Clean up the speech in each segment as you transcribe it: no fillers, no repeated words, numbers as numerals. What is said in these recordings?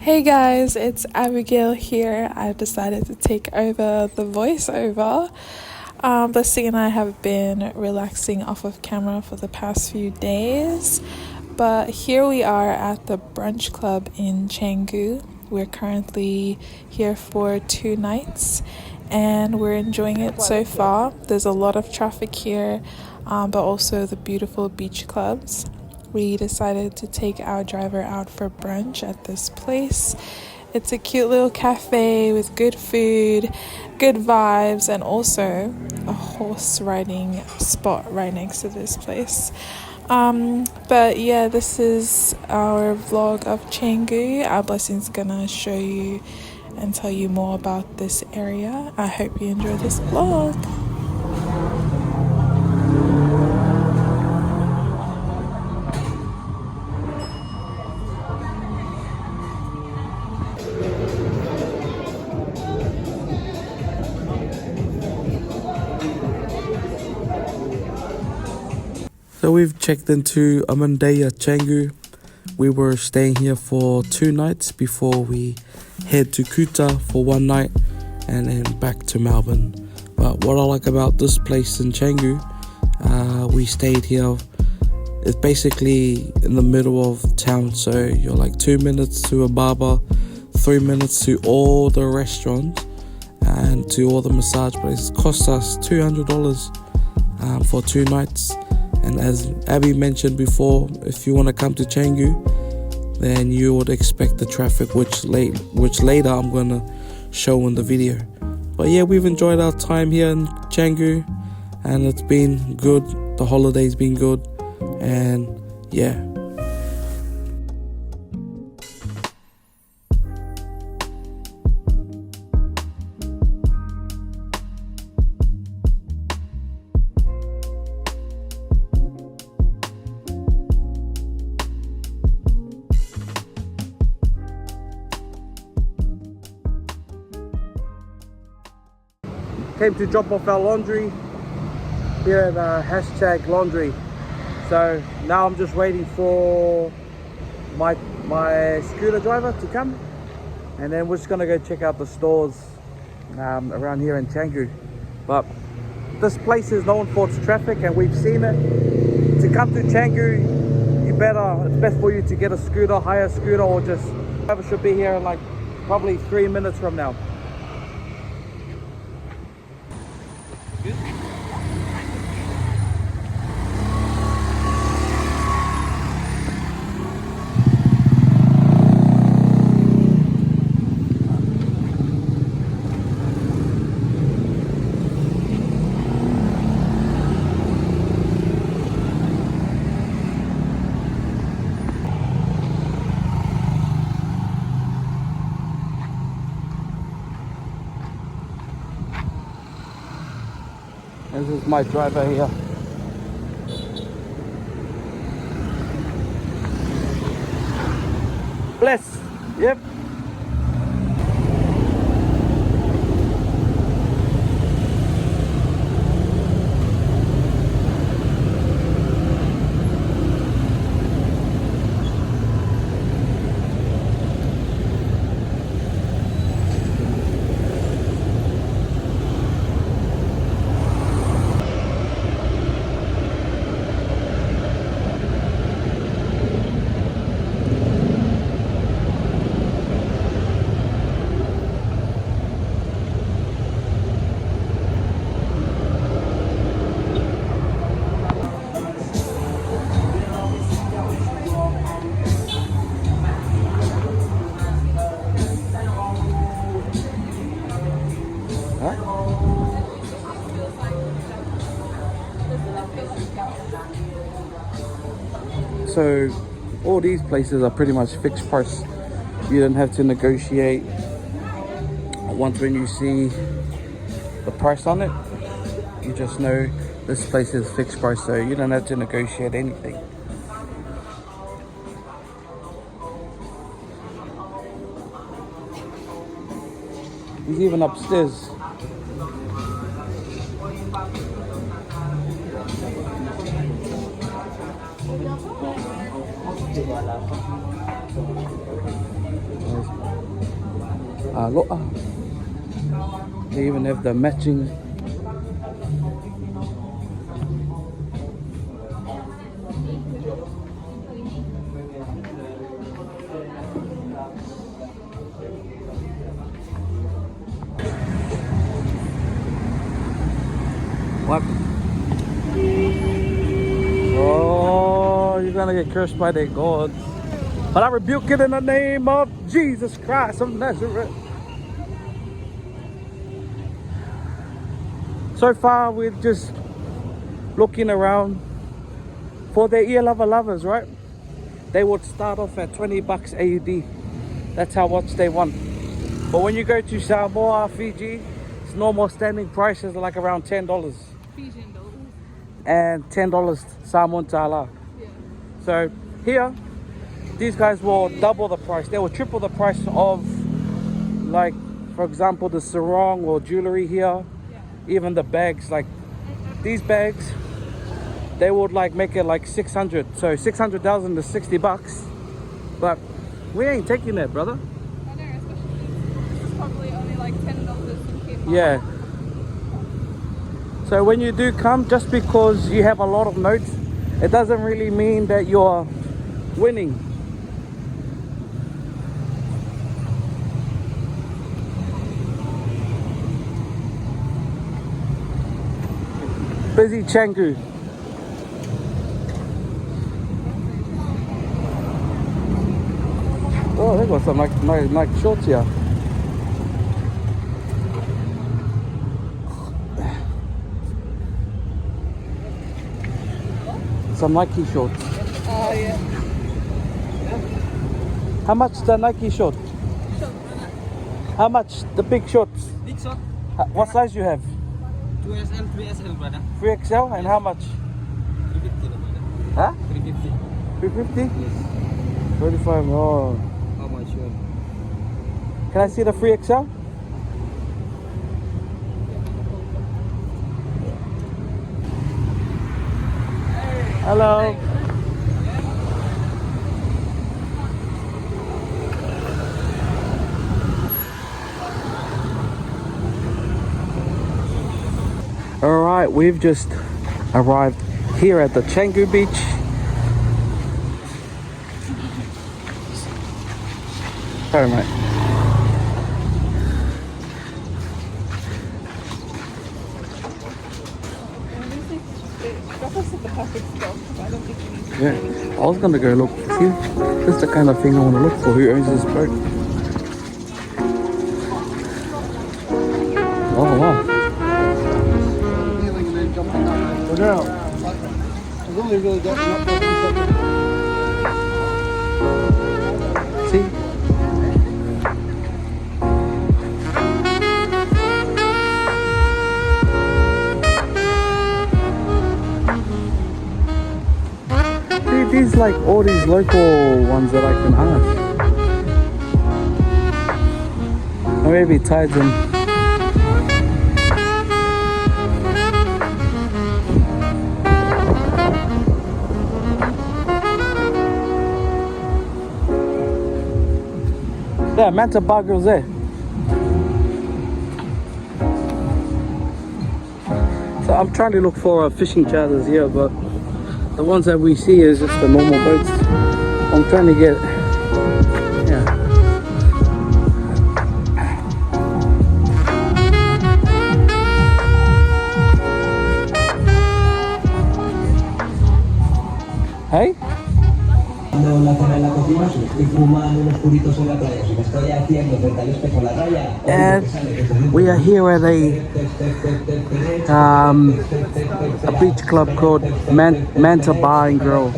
Hey guys, it's Abigail here. I've decided to take over the voiceover. Blessing and I have been relaxing off of camera for the past few days, but here we are at the brunch club in Canggu. We're currently here for 2 nights and we're enjoying it so far. There's a lot of traffic here, but also the beautiful beach clubs. We decided to take our driver out for brunch at this place. It's a cute little cafe with good food, good vibes, and also a horse riding spot right next to this place. But yeah, this is our vlog of Canggu. Our Blessing's gonna show you and tell you more about this area. I hope you enjoy this vlog. So we've checked into Amandaya, Canggu. We were staying here for 2 nights before we head to Kuta for 1 night and then back to Melbourne. But what I like about this place in Canggu, we stayed here. It's basically in the middle of town, so you're like 2 minutes to a barber, 3 minutes to all the restaurants and to all the massage places. It cost us $200 for 2 nights. And as Abby mentioned before, if you want to come to Canggu, then you would expect the traffic, which later I'm going to show in the video. But yeah, we've enjoyed our time here in Canggu, and it's been good. The holiday's been good, and yeah. Came to drop off our laundry here at hashtag laundry. So now I'm just waiting for my scooter driver to come, and then we're just gonna go check out the stores around here in Canggu. But this place is known for its traffic, and we've seen it. To come to Canggu, it's best for you to get a scooter, hire a scooter, or just driver should be here in like probably 3 minutes from now. This is my driver here. Bless. Yep. So all these places are pretty much fixed price. You don't have to negotiate. Once when you see the price on it, you just know this place is fixed price, so you don't have to negotiate anything. He's even upstairs. Nice Aloha. They even have the matching. What? Oh, you're gonna get cursed by their gods. But I rebuke it in the name of Jesus Christ of Nazareth. So far, we're just looking around for the ear lover lovers, right? They would start off at 20 bucks AUD. That's how much they want. But when you go to Samoa, Fiji, it's normal standing prices are like around $10. Fijian dollars. And $10 Samoan Tala. Yeah. So here, these guys will double the price. They will triple the price of, like, for example, the sarong or jewelry here. Yeah. Even the bags, like these bags, they would like make it like 600. So 600,000 to 60 bucks. But we ain't taking that, brother. I know, especially this is probably only like $10 in Kmart. Yeah. So when you do come, just because you have a lot of notes, it doesn't really mean that you're winning. Busy Canggu. Oh, they got some like shorts here. Some Nike shorts. Oh, yeah. How much the Nike short? How much the big shorts? Big shot, What size you have? 2SL, 3SL, brother. 3XL and how much? 350, no, brother. Huh? 350. 350? Yes. 35. Oh. How much you want? Can I see the 3XL? Hello. Alright, we've just arrived here at the Canggu beach. Sorry, mate. Drop us at the package store, because I don't think we need to. Yeah, I was gonna go look. See, this is the kind of thing I want to look for. Who owns this boat? Oh wow! See. These like all these local ones that I can ask. Or maybe tides in. Yeah, Manta Bago's there. So I'm trying to look for fishing charters here, but the ones that we see is just the normal boats. I'm trying to get, yeah. Hey? And we are here at a beach club called Manta Bar and Grill.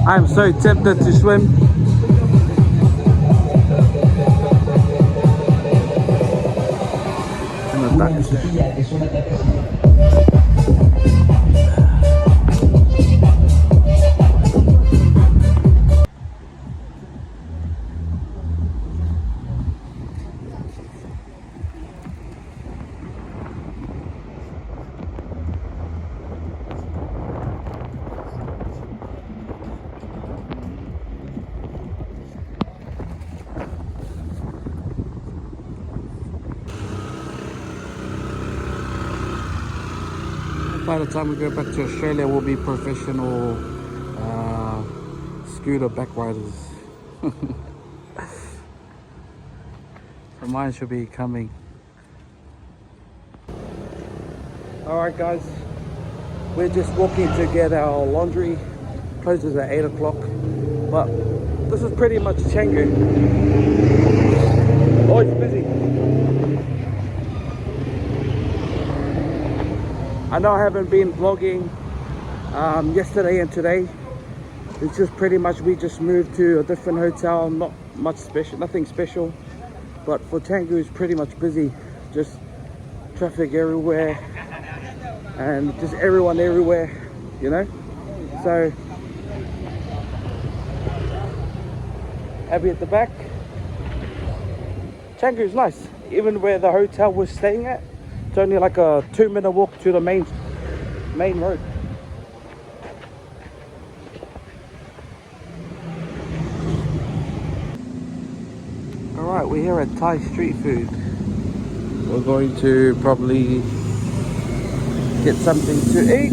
I'm so tempted to swim. by the time we go back to Australia, we'll be professional scooter back riders. So mine should be coming. Alright guys, we're just walking to get our laundry. Closes at 8 o'clock. But this is pretty much Canggu. Oh, it's busy. I know I haven't been vlogging yesterday and today. It's just pretty much we just moved to a different hotel. Not much special, nothing special. But for Canggu, it's pretty much busy. Just traffic everywhere. And just everyone everywhere, you know. So ABI at the back. Canggu is nice. Even where the hotel we're staying at, it's only like a 2-minute walk to the main road. Alright, we're here at Thai street food. We're going to probably get something to eat.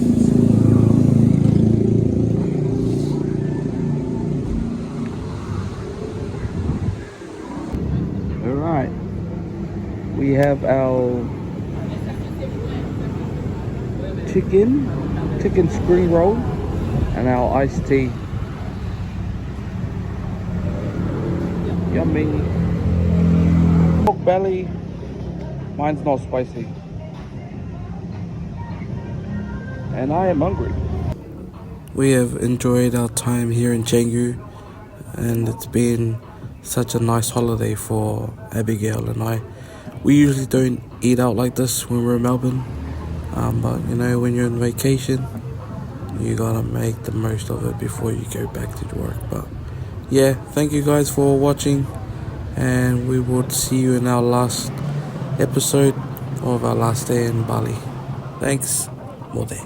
Alright, we have our chicken spring roll and our iced tea. Yummy. Pork belly, mine's not spicy. And I am hungry. We have enjoyed our time here in Canggu, and it's been such a nice holiday for Abigail and I. We usually don't eat out like this when we're in Melbourne, but you know, when you're on vacation, you gotta make the most of it before you go back to work. But yeah, thank you guys for watching, and we will see you in our last episode of our last day in Bali. Thanks. More day.